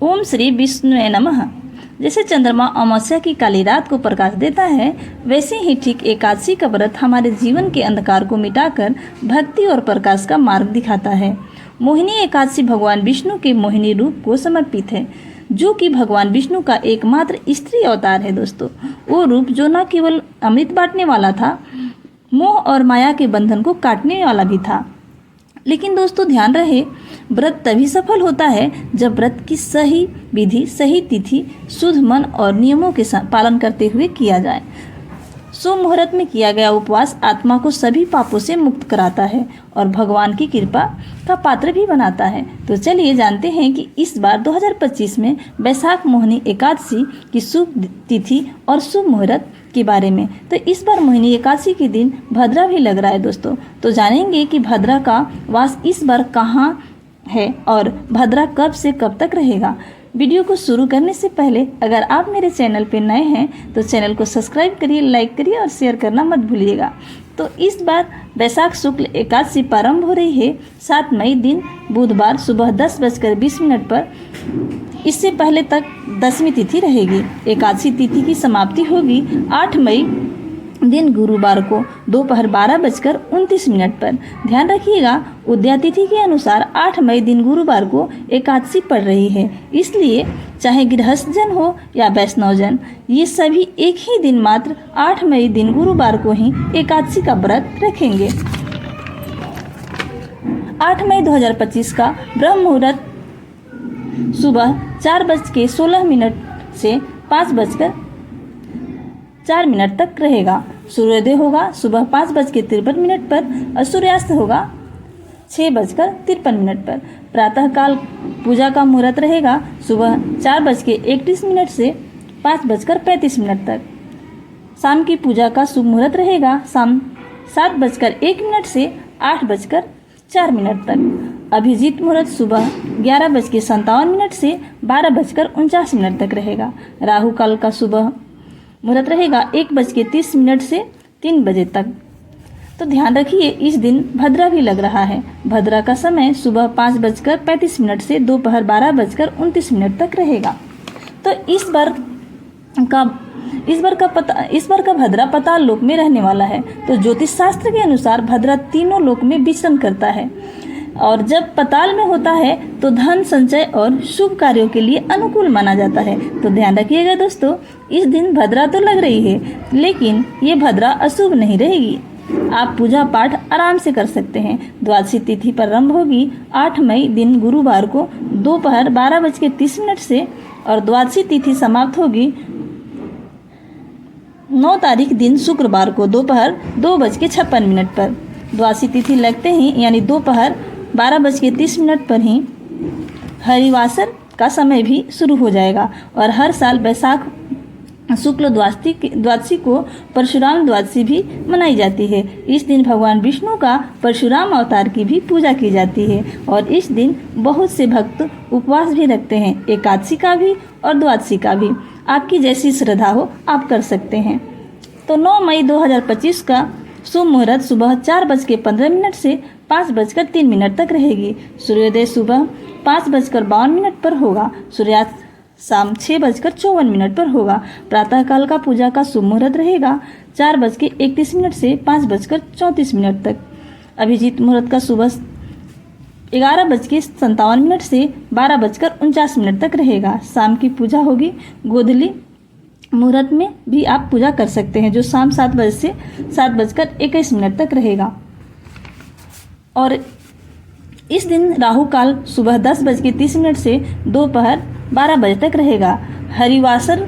ओम श्री विष्णुवे नमः। जैसे चंद्रमा अमावस्या की काली रात को प्रकाश देता है, वैसे ही ठीक एकादशी का व्रत हमारे जीवन के अंधकार को मिटाकर भक्ति और प्रकाश का मार्ग दिखाता है। मोहिनी एकादशी भगवान विष्णु के मोहिनी रूप को समर्पित है, जो कि भगवान विष्णु का एकमात्र स्त्री अवतार है दोस्तों। वो रूप जो न केवल अमृत बांटने वाला था, मोह और माया के बंधन को काटने वाला भी था। लेकिन दोस्तों ध्यान रहे, व्रत तभी सफल होता है जब व्रत की सही विधि, सही तिथि, शुद्ध मन और नियमों के पालन करते हुए किया जाए। शुभ मुहूर्त में किया गया उपवास आत्मा को सभी पापों से मुक्त कराता है और भगवान की कृपा का पात्र भी बनाता है। तो चलिए जानते हैं कि इस बार 2025 में वैशाख मोहिनी एकादशी की शुभ तिथि और शुभ मुहूर्त के बारे में। तो इस बार मोहिनी एकादशी के दिन भद्रा भी लग रहा है दोस्तों। तो जानेंगे कि भद्रा का वास इस बार कहाँ है और भद्रा कब से कब तक रहेगा। वीडियो को शुरू करने से पहले अगर आप मेरे चैनल पर नए हैं तो चैनल को सब्सक्राइब करिए, लाइक करिए और शेयर करना मत भूलिएगा। तो इस बार वैशाख शुक्ल एकादशी प्रारंभ हो रही है 7 मई दिन बुधवार सुबह 10:20 पर। इससे पहले तक 10वीं तिथि रहेगी। एकादशी तिथि की समाप्ति होगी 8 मई दिन गुरुवार को दोपहर 12:29 पर। ध्यान रखिएगा, उदया तिथि के अनुसार 8 मई दिन गुरुवार को एकादशी पड़ रही है, इसलिए चाहे गृहस्थ जन हो या वैष्णव जन, ये सभी एक ही दिन मात्र 8 मई दिन गुरुवार को ही एकादशी का व्रत रखेंगे। 8 मई 2025 का ब्रह्म मुहूर्त सुबह 4:16 से 5:04 तक रहेगा। सूर्योदय होगा सुबह 5:53 पर और सूर्यास्त होगा 6:53 पर। प्रातःकाल पूजा का मुहूर्त रहेगा सुबह 4:31 से 5:35 तक। शाम की पूजा का शुभ मुहूर्त रहेगा शाम 7:01 से 8:04 तक। अभिजीत मुहूर्त सुबह 11:57 से 12:49 तक रहेगा। राहु काल का सुबह मुहूर्त रहेगा 1:30 से 3 बजे तक। तो ध्यान रखिए, इस दिन भद्रा भी लग रहा है। भद्रा का समय सुबह 5:35 से दोपहर 12:29 तक रहेगा। तो इस बार का भद्रा पाताल लोक में रहने वाला है। तो ज्योतिष शास्त्र के अनुसार भद्रा तीनों लोक में विचरण करता है और जब पाताल में होता है तो धन संचय और शुभ कार्यों के लिए अनुकूल माना जाता है। तो ध्यान रखिएगा दोस्तों, इस दिन भद्रा तो लग रही है, लेकिन ये भद्रा अशुभ नहीं रहेगी। आप पूजा पाठ आराम से कर सकते हैं। द्वादशी तिथि प्रारंभ होगी 8 मई दिन गुरुवार को दोपहर 12:30 से और द्वादशी तिथि समाप्त होगी 9 तारीख दिन शुक्रवार को दोपहर 2:56 पर। द्वादशी तिथि लगते ही यानी दोपहर 12:30 पर ही हरिवासर का समय भी शुरू हो जाएगा और हर साल वैशाख शुक्ल द्वादशी को परशुराम द्वादशी भी मनाई जाती है। इस दिन भगवान विष्णु का परशुराम अवतार की भी पूजा की जाती है और इस दिन बहुत से भक्त उपवास भी रखते हैं, एकादशी का भी और द्वादशी का भी। आपकी जैसी श्रद्धा हो आप कर सकते हैं। तो 9 मई 2025 का शुभ मुहूर्त सुबह 4:15 से 5:03 तक रहेगी। सूर्योदय सुबह 5:52 पर होगा। सूर्यास्त शाम 6:54 पर होगा। प्रातःकाल का पूजा का शुभ मुहूर्त रहेगा 4:31 से 5:34 तक। अभिजीत मुहूर्त का सुबह 11:57 से 12:49 तक रहेगा। शाम की पूजा होगी। गोधूली मुहूर्त में भी आप पूजा कर सकते हैं, जो शाम 7 बजे से 7:21 तक रहेगा। और इस दिन राहु काल सुबह 10:30 से दोपहर 12 बजे तक रहेगा। हरिवासर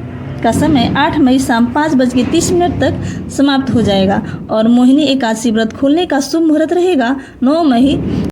का समय 8 मई शाम 5:30 तक समाप्त हो जाएगा और मोहिनी एकादशी व्रत खोलने का शुभ मुहूर्त रहेगा 9 मई